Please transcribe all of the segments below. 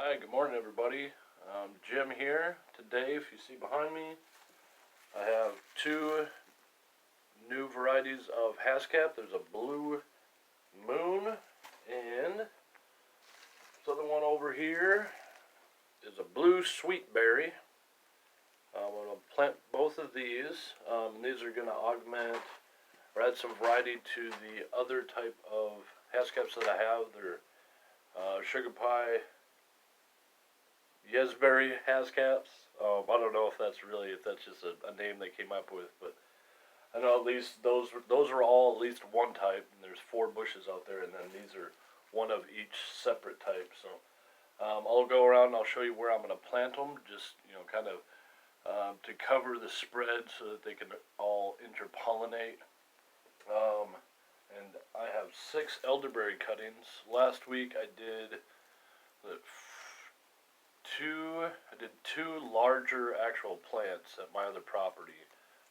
Hi, good morning everybody. Jim here. Today, if you see behind me, I have two new varieties of Haskap. There's a blue moon and this other one over here is a blue sweet berry. I'm going to plant both of these. These are going to augment or add some variety to the other type of Haskaps that I have. They're sugar pie Elderberry Haskaps. I don't know if that's just a name they came up with, but I know at least those are all at least one type, and there's 4 bushes out there, and then these are one of each separate type. So I'll go around and I'll show you where I'm going to plant them, just kind of to cover the spread so that they can all interpollinate. And I have 6 elderberry cuttings. Last week I did two larger actual plants at my other property.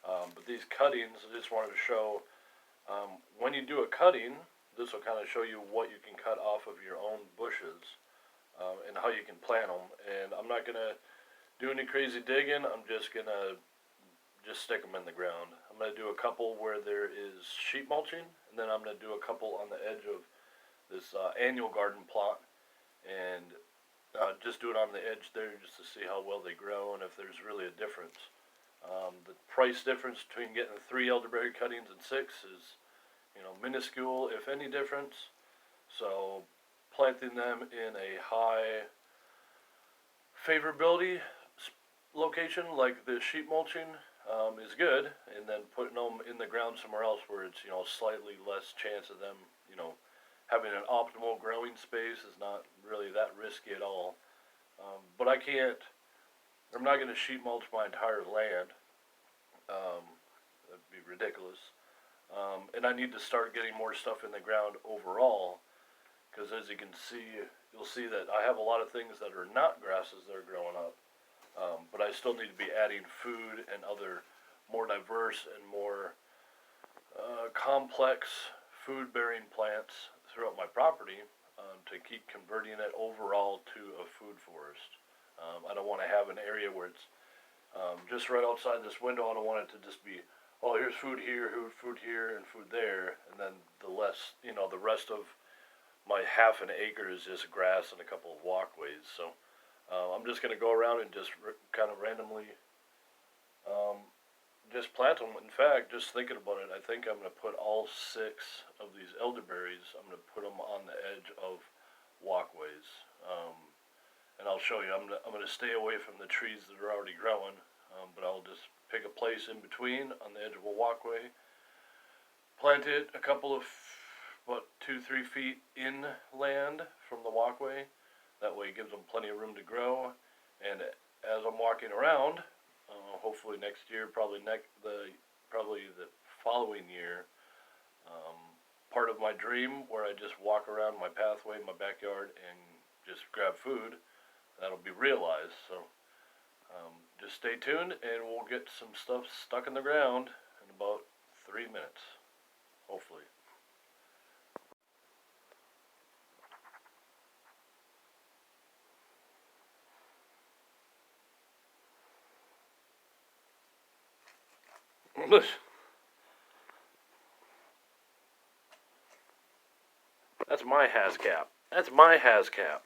But these cuttings, I just wanted to show, when you do a cutting, this will kind of show you what you can cut off of your own bushes and how you can plant them. And I'm not going to do any crazy digging. I'm just going to stick them in the ground. I'm going to do a couple where there is sheet mulching, and then I'm going to do a couple on the edge of this annual garden plot. And just do it on the edge there just to see how well they grow and if there's really a difference. The price difference between getting 3 elderberry cuttings and 6 is, minuscule, if any difference. So planting them in a high favorability location like the sheet mulching is good, and then putting them in the ground somewhere else where it's slightly less chance of them having an optimal growing space is not really that risky at all. But I'm not going to sheet mulch my entire land. That'd be ridiculous. And I need to start getting more stuff in the ground overall, because as you can see, you'll see that I have a lot of things that are not grasses that are growing up. But I still need to be adding food and other more diverse and more complex food-bearing plants throughout my property to keep converting it overall to a food forest. I don't want to have an area where it's just right outside this window. I don't want it to just be, oh, here's food here, food here, and food there, and then the rest of my half an acre is just grass and a couple of walkways. So I'm just going to go around and just kind of randomly just plant them. In fact, just thinking about it, I think I'm going to put all 6 of these elderberries, I'm going to put them on the edge of walkways. And I'll show you, I'm going to stay away from the trees that are already growing, but I'll just pick a place in between on the edge of a walkway, plant it a couple of, 2-3 feet inland from the walkway. That way it gives them plenty of room to grow. And as I'm walking around, hopefully next year, probably the following year, part of my dream where I just walk around my pathway in my backyard and just grab food, that'll be realized. So just stay tuned and we'll get some stuff stuck in the ground in about 3 minutes, hopefully. That's my Haskap. That's my Haskap.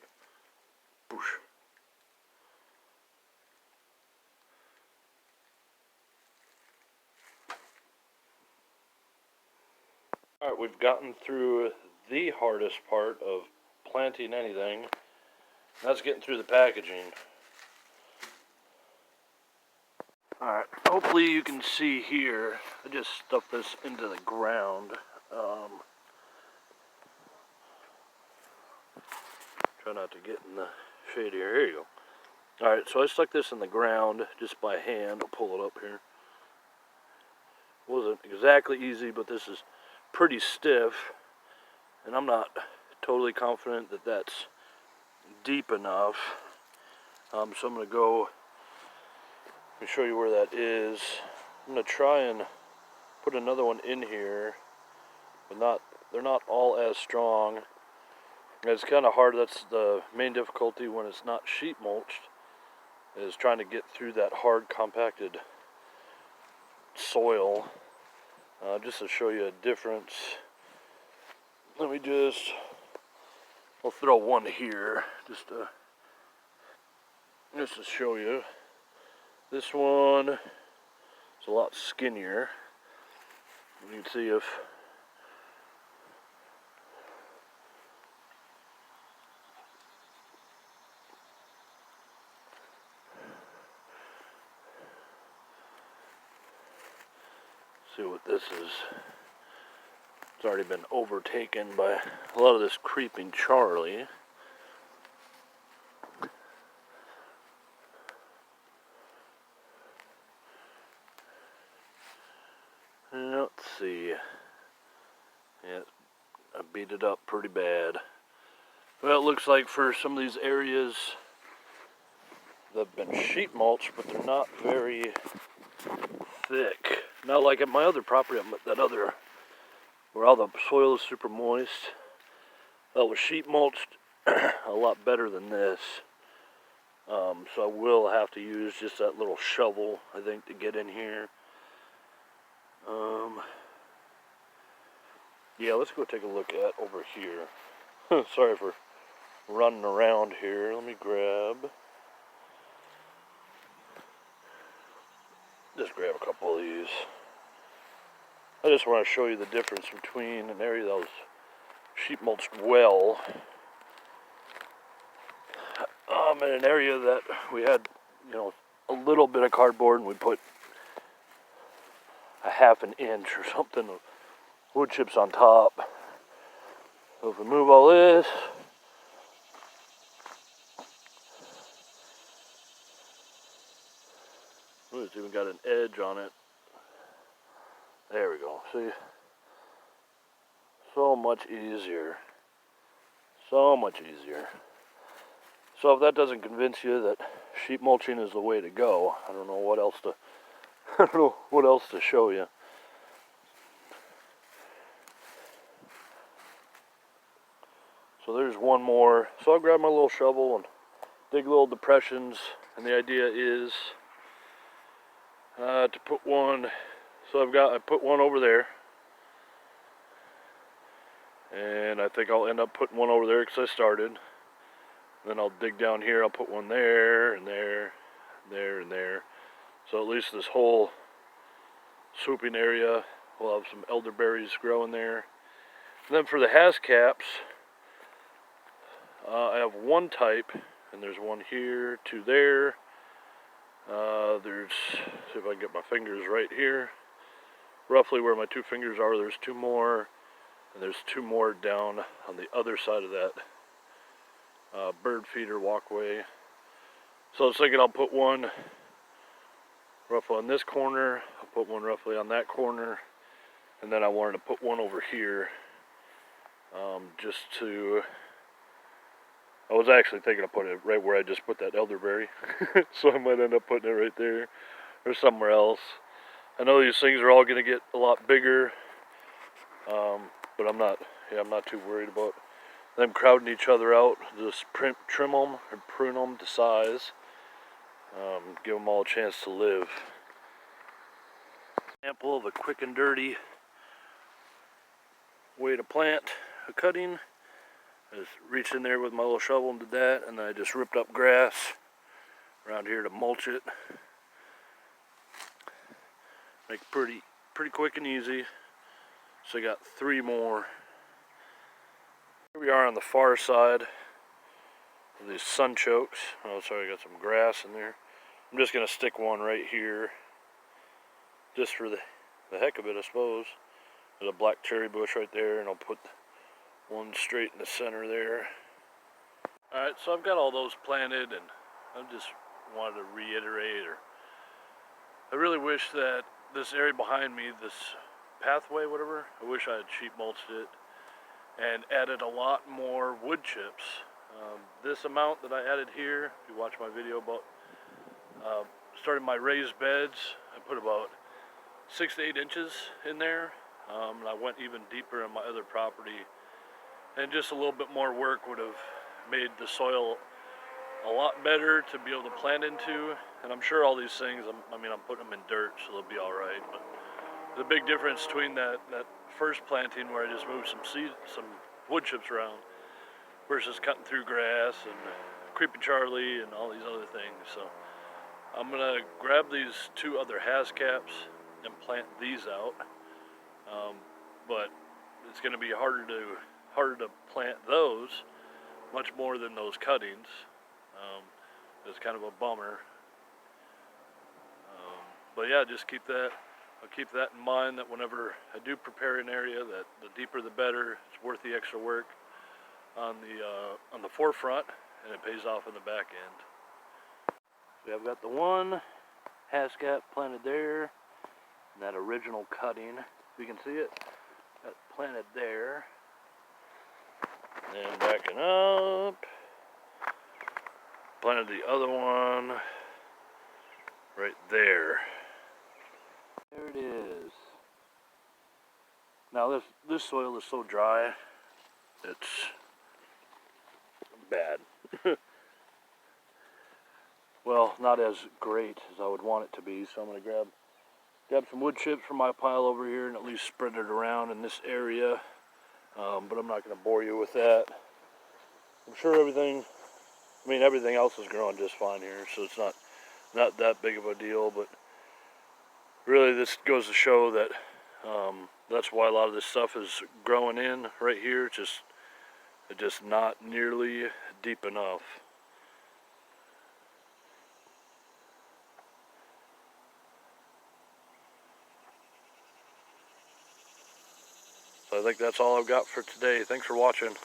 Boosh. Alright, we've gotten through the hardest part of planting anything. That's getting through the packaging. Alright, hopefully you can see here, I just stuffed this into the ground. Try not to get in the shade here. Here you go. Alright, so I stuck this in the ground just by hand. I'll pull it up here. Wasn't exactly easy, but this is pretty stiff. And I'm not totally confident that that's deep enough. So I'm going to go and show you where that is. I'm going to try and put another one in here, but they're not all as strong. It's kind of hard. That's the main difficulty when it's not sheet mulched, is trying to get through that hard compacted soil. Just to show you a difference, I'll throw one here just to show you. This one is a lot skinnier. You can see what this is. It's already been overtaken by a lot of this creeping Charlie. Let's see. Yeah, I beat it up pretty bad. Well, it looks like for some of these areas they've been sheet mulched, but they're not very thick. Not like at my other property, where all the soil is super moist. That was sheet mulched a lot better than this. So I will have to use just that little shovel, I think, to get in here. Yeah, let's go take a look at over here. Sorry for running around here. Let me just grab a couple of these. I just want to show you the difference between an area that was sheet mulched well, and an area that we had, a little bit of cardboard, and we put a ½ an inch or something of wood chips on top. So if we move all this, it's even got an edge on it. There we go. See? So much easier. So much easier. So if that doesn't convince you that sheet mulching is the way to go, I don't know what else to show you. So there's one more. So I'll grab my little shovel and dig little depressions, and the idea is to put one. So I put one over there, and I think I'll end up putting one over there because I started. Then I'll dig down here. I'll put one there and there, there and there. So at least this whole swooping area will have some elderberries growing there. And then for the Haskaps, I have one type, and there's one here, two there. See if I can get my fingers right here. Roughly where my two fingers are, there's two more, and there's two more down on the other side of that bird feeder walkway. So I was thinking I'll put one roughly on this corner, I'll put one roughly on that corner, and then I wanted to put one over here, I was actually thinking of putting it right where I just put that elderberry, so I might end up putting it right there, or somewhere else. I know these things are all going to get a lot bigger, but I'm not too worried about them crowding each other out. Just trim them or prune them to size, give them all a chance to live. Example of a quick and dirty way to plant a cutting. I just reached in there with my little shovel and did that, and then I just ripped up grass around here to mulch it. Make it pretty quick and easy. So I got 3 more. Here we are on the far side of these sunchokes. Oh, sorry, I got some grass in there. I'm just gonna stick one right here, just for the heck of it, I suppose. There's a black cherry bush right there, and I'll put one straight in the center there. Alright, so I've got all those planted, and I just wanted to reiterate, I really wish that this area behind me, this pathway, whatever, I wish I had sheet mulched it and added a lot more wood chips. This amount that I added here, if you watch my video about starting my raised beds, I put about 6 to 8 inches in there, and I went even deeper on my other property and just a little bit more work would have made the soil a lot better to be able to plant into. And I'm sure all these things, I'm putting them in dirt, so they'll be all right. But the big difference between that first planting where I just moved some wood chips around, versus cutting through grass and creeping Charlie and all these other things. So I'm gonna grab these two other Haskaps and plant these out. But it's gonna be harder to plant those, much more than those cuttings. It's kind of a bummer. But yeah, just I'll keep that in mind, that whenever I do prepare an area, that the deeper the better. It's worth the extra work on the forefront, and it pays off in the back end. So I've got the one Haskap planted there, and that original cutting, if you can see it, that's planted there. And backing up, planted the other one right there. There it is. Now this soil is so dry, it's bad. Well, not as great as I would want it to be, so I'm going to grab some wood chips from my pile over here and at least spread it around in this area. But I'm not going to bore you with that. I'm sure everything else is growing just fine here, so it's not that big of a deal. But really, this goes to show that that's why a lot of this stuff is growing in right here. It's just not nearly deep enough. So I think that's all I've got for today. Thanks for watching.